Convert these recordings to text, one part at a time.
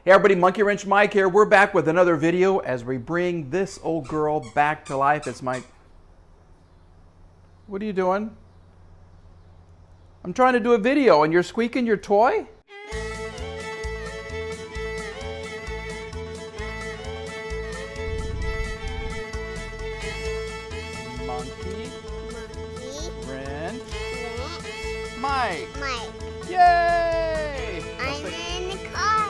Hey everybody, Monkey Wrench Mike here. We're back with another video as we bring this old girl back to life. It's my... What are you doing? I'm trying to do a video and you're squeaking your toy? Monkey Wrench Mike. Yay! I'm in the car.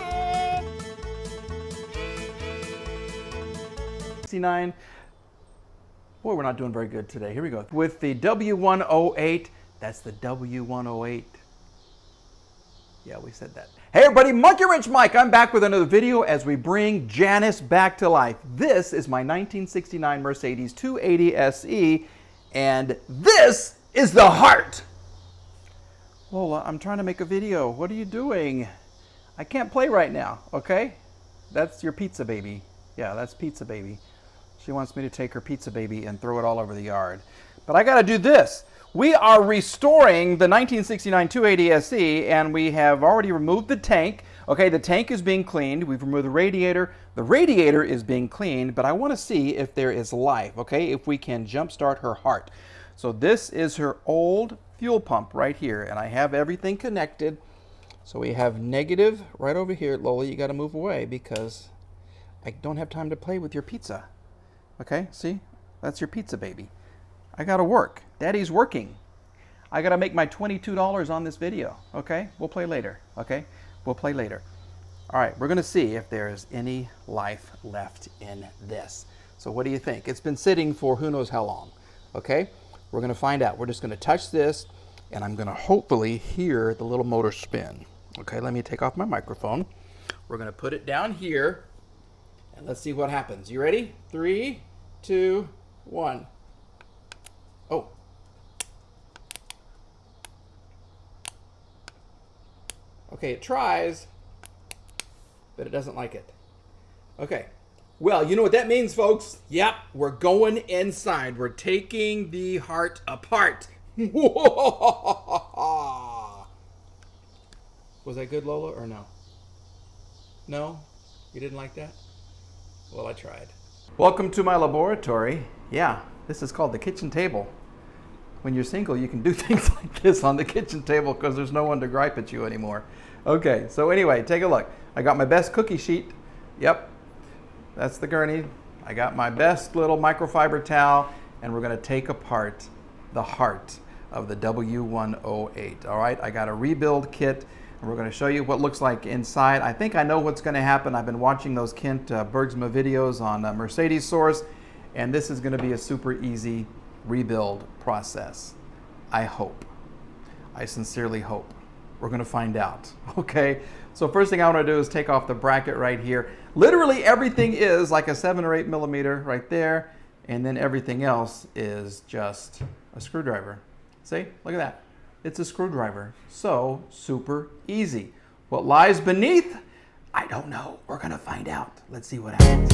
69. Boy, we're not doing very good today. Here we go. With the W108. That's the W108. Yeah, we said that. Hey everybody, Monkey Wrench Mike. I'm back with another video as we bring Janice back to life. This is my 1969 Mercedes 280 SE, and this is the heart. Lola, I'm trying to make a video. What are you doing? I can't play right now, okay? That's your pizza baby. Yeah, that's pizza baby. She wants me to take her pizza baby and throw it all over the yard. But I gotta do this. We are restoring the 1969 280 SE, and we have already removed the tank. Okay, the tank is being cleaned. We've removed the radiator. The radiator is being cleaned, but I wanna see if there is life, okay? If we can jumpstart her heart. So this is her old fuel pump right here, and I have everything connected. So we have negative right over here. Lola, you gotta move away because I don't have time to play with your pizza. Okay, see? That's your pizza baby. I gotta work. Daddy's working. I gotta make my $22 on this video. Okay, we'll play later. Okay, we'll play later. All right, we're gonna see if there's any life left in this. So what do you think? It's been sitting for who knows how long. Okay, we're gonna find out. We're just gonna touch this and I'm gonna hopefully hear the little motor spin. Okay, let me take off my microphone. We're gonna put it down here and let's see what happens. You ready? 3, 2, 1. Oh. Okay, it tries, but it doesn't like it. Okay. Well, you know what that means, folks? Yep, we're going inside. We're taking the heart apart. Was that good, Lola, or no? No? You didn't like that? Well, I tried. Welcome to my laboratory. Yeah, this is called the kitchen table. When you're single, you can do things like this on the kitchen table because there's no one to gripe at you anymore. Okay, so anyway, take a look. I got my best cookie sheet. Yep, that's the gurney. I got my best little microfiber towel, and we're gonna take apart the heart of the W108. All right, I got a rebuild kit. And we're going to show you what it looks like inside. I think I know what's going to happen. I've been watching those Kent Bergsma videos on Mercedes Source, and this is going to be a super easy rebuild process. I hope. I sincerely hope. We're going to find out. Okay, so first thing I want to do is take off the bracket right here. Literally everything is like a 7 or 8 millimeter right there, and then everything else is just a screwdriver. See, look at that. It's a screwdriver. So super easy. What lies beneath? I don't know. We're gonna find out. Let's see what happens.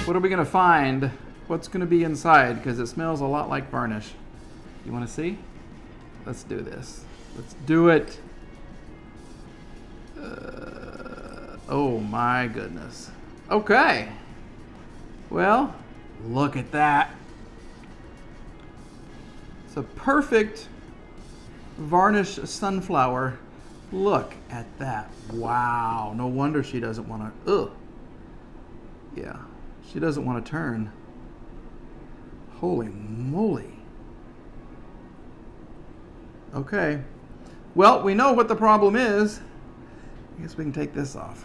What are we going to find? What's going to be inside? Because it smells a lot like varnish. You want to see? Let's do this. Let's do it. Oh my goodness. Okay. Well, look at that. It's a perfect varnish sunflower. Look at that. Wow. No wonder she doesn't want to. Ugh. Yeah. She doesn't want to turn. Holy moly. Okay. Well, we know what the problem is. I guess we can take this off.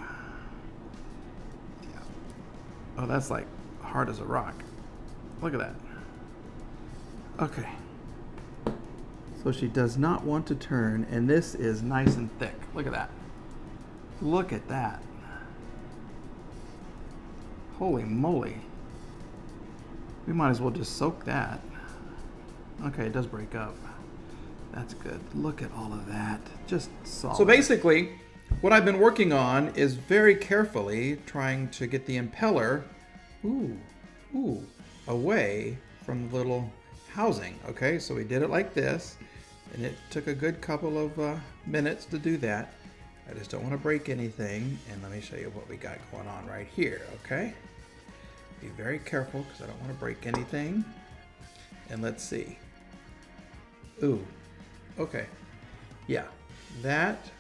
Yeah. Oh, that's like hard as a rock. Look at that. Okay. So she does not want to turn, and this is nice and thick. Look at that. Look at that. Holy moly. We might as well just soak that. Okay, it does break up. That's good. Look at all of that. Just solid. So basically, what I've been working on is very carefully trying to get the impeller away from the little housing. Okay, so we did it like this, and it took a good couple of minutes to do that. I just don't want to break anything, and let me show you what we got going on right here, okay? Be very careful because I don't want to break anything. And let's see. Ooh, okay. Yeah, that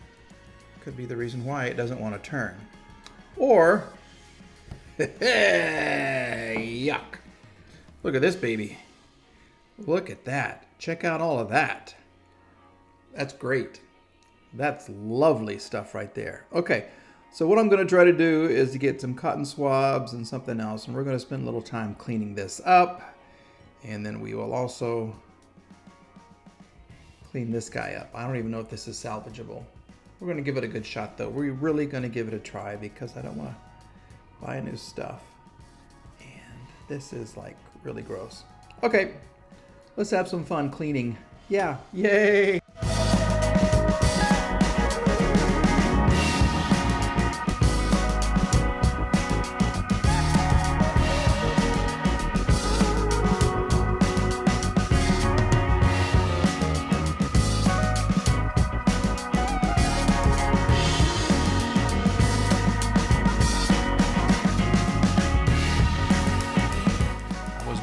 could be the reason why it doesn't want to turn. Or, yuck. Look at this baby. Look at that. Check out all of that. That's great. That's lovely stuff right there. Okay, so what I'm going to try to do is to get some cotton swabs and something else, and we're going to spend a little time cleaning this up, and then we will also clean this guy up. I don't even know if this is salvageable. We're going to give it a good shot, though. We're really going to give it a try because I don't want to buy new stuff, and this is like really gross. Okay, let's have some fun cleaning. Yeah, yay!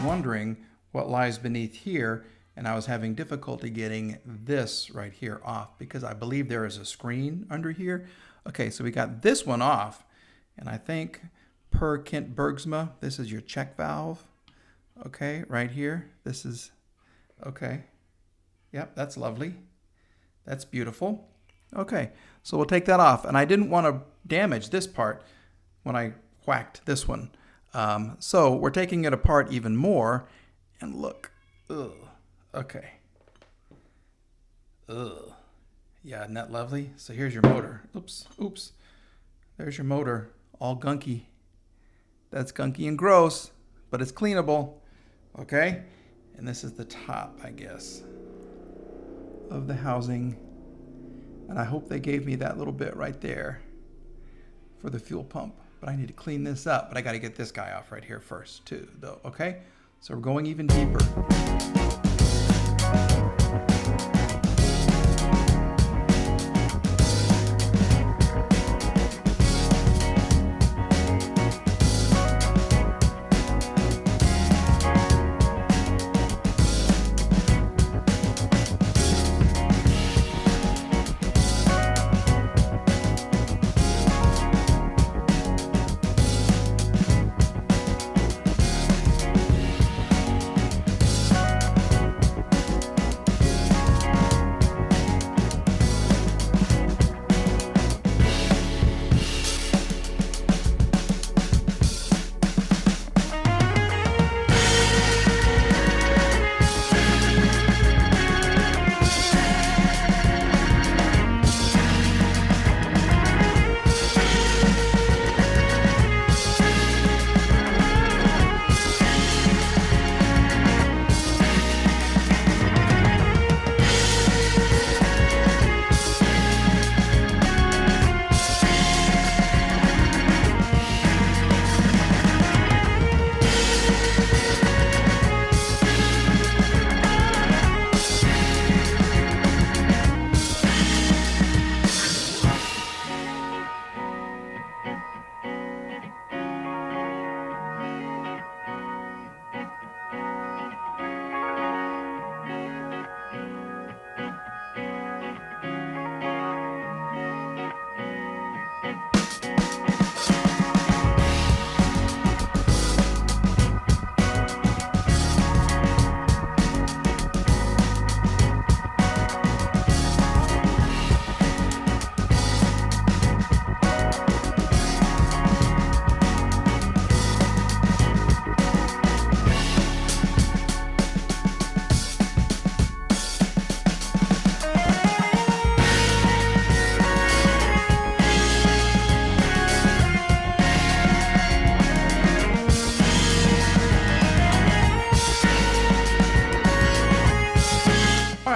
Wondering what lies beneath here, and I was having difficulty getting this right here off because I believe there is a screen under here. Okay, so we got this one off, and I think per Kent Bergsma, this is your check valve. Okay, right here. This is okay. Yep, that's lovely. That's beautiful. Okay, so we'll take that off, and I didn't want to damage this part when I whacked this one. So we're taking it apart even more, and look, ugh, okay, ugh, yeah, isn't that lovely? So here's your motor. Oops, there's your motor, all gunky. That's gunky and gross, but it's cleanable, okay? And this is the top, I guess, of the housing, and I hope they gave me that little bit right there for the fuel pump. But I need to clean this up. But I got to get this guy off right here first, too, though. Okay? So we're going even deeper.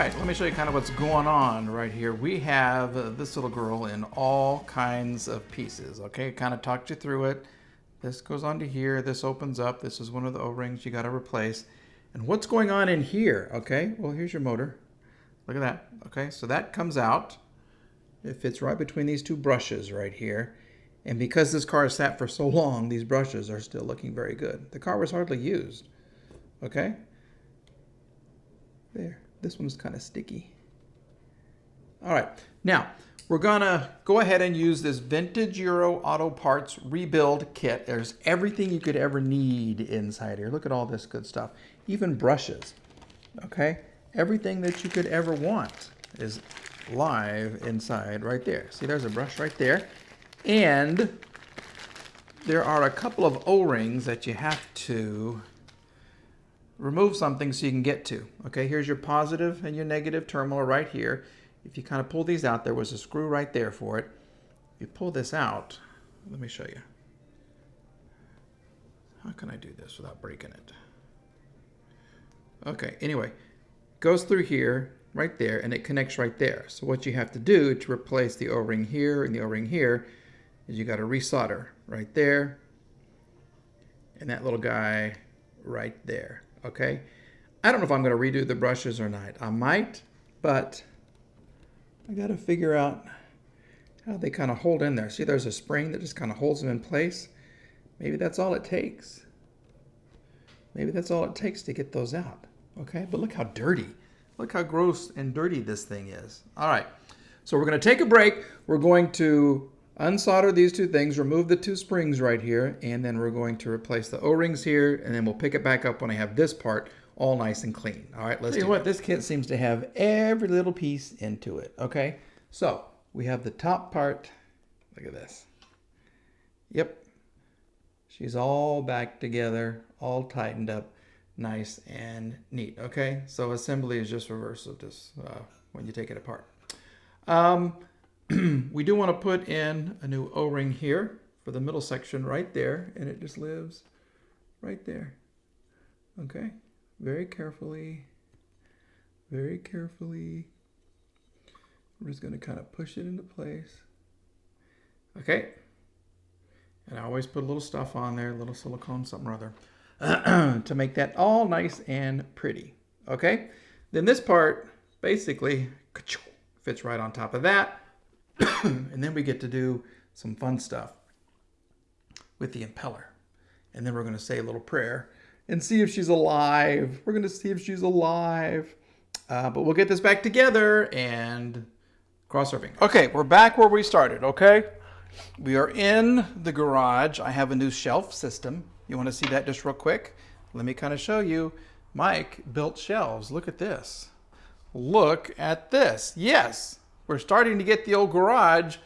right, let me show you kind of what's going on right here. We have this little girl in all kinds of pieces, okay? Kind of talked you through it. This goes on to here, this opens up, this is one of the O-rings you got to replace. And what's going on in here, okay? Well, here's your motor. Look at that, okay? So that comes out. It fits right between these two brushes right here. And because this car has sat for so long, these brushes are still looking very good. The car was hardly used, okay? There, this one's kind of sticky. All right, now we're gonna go ahead and use this Vintage Euro Auto Parts Rebuild Kit. There's everything you could ever need inside here. Look at all this good stuff, even brushes, okay? Everything that you could ever want is live inside right there. See, there's a brush right there. And there are a couple of O-rings that you have to remove something so you can get to. Okay, here's your positive and your negative terminal right here. If you kind of pull these out, there was a screw right there for it. If you pull this out, let me show you. How can I do this without breaking it? Okay, anyway, goes through here, right there, and it connects right there. So what you have to do to replace the O-ring here and the O-ring here is you got to resolder right there and that little guy right there, okay? I don't know if I'm going to redo the brushes or not. I might, but I got to figure out how they kind of hold in there. See, there's a spring that just kind of holds them in place. Maybe that's all it takes. Maybe that's all it takes to get those out, okay? But look how dirty. Look how gross and dirty this thing is. All right, so we're going to take a break. We're going to unsolder these two things, remove the two springs right here, and then we're going to replace the O-rings here, and then we'll pick it back up when I have this part all nice and clean. All right, let's see what this kit seems to have every little piece into it, okay? So we have the top part. Look at this. Yep. She's all back together, all tightened up, nice and neat, okay? So assembly is just reverse of this when you take it apart. We do want to put in a new O-ring here for the middle section right there, and it just lives right there. Okay, very carefully, very carefully. We're just going to kind of push it into place. Okay, and I always put a little stuff on there, a little silicone, something or other, to make that all nice and pretty. Okay, then this part basically fits right on top of that. And then we get to do some fun stuff with the impeller. And then we're going to say a little prayer and see if she's alive. We're going to see if she's alive. But we'll get this back together and cross our fingers. Okay, we're back where we started, okay? We are in the garage. I have a new shelf system. You want to see that just real quick? Let me kind of show you. Mike built shelves. Look at this. Look at this. Yes. We're starting to get the old garage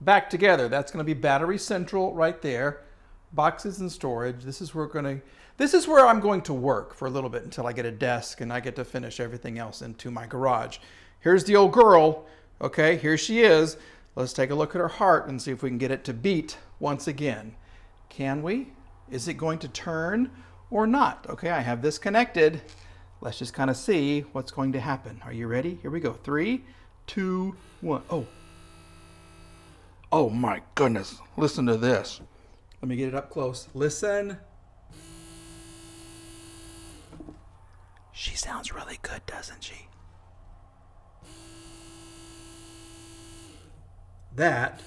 back together. That's going to be battery central right there. Boxes and storage. This is where I'm going to work for a little bit until I get a desk and I get to finish everything else into my garage. Here's the old girl. Okay, here she is. Let's take a look at her heart and see if we can get it to beat once again. Can we? Is it going to turn or not? Okay, I have this connected. Let's just kind of see what's going to happen. Are you ready? Here we go. 3, 2, 1. Oh my goodness. Listen to this. Let me get it up close. Listen. She sounds really good, doesn't she? That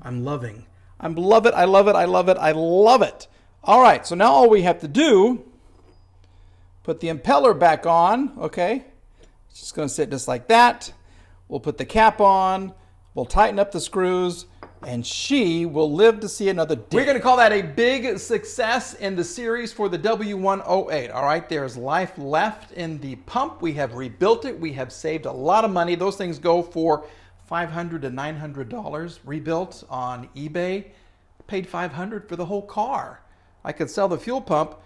I'm loving. I love it. I love it. I love it. I love it. All right. So now all we have to do, put the impeller back on. Okay. It's just going to sit just like that. We'll put the cap on. We'll tighten up the screws. And she will live to see another day. We're going to call that a big success in the series for the W108. All right, there's life left in the pump. We have rebuilt it. We have saved a lot of money. Those things go for $500 to $900 rebuilt on eBay. Paid $500 for the whole car. I could sell the fuel pump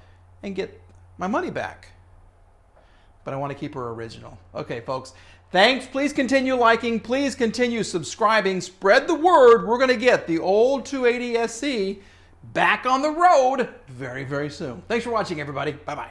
and get my money back. But I want to keep her original. Okay, folks. Thanks. Please continue liking. Please continue subscribing. Spread the word. We're going to get the old 280 SC back on the road very, very soon. Thanks for watching, everybody. Bye-bye.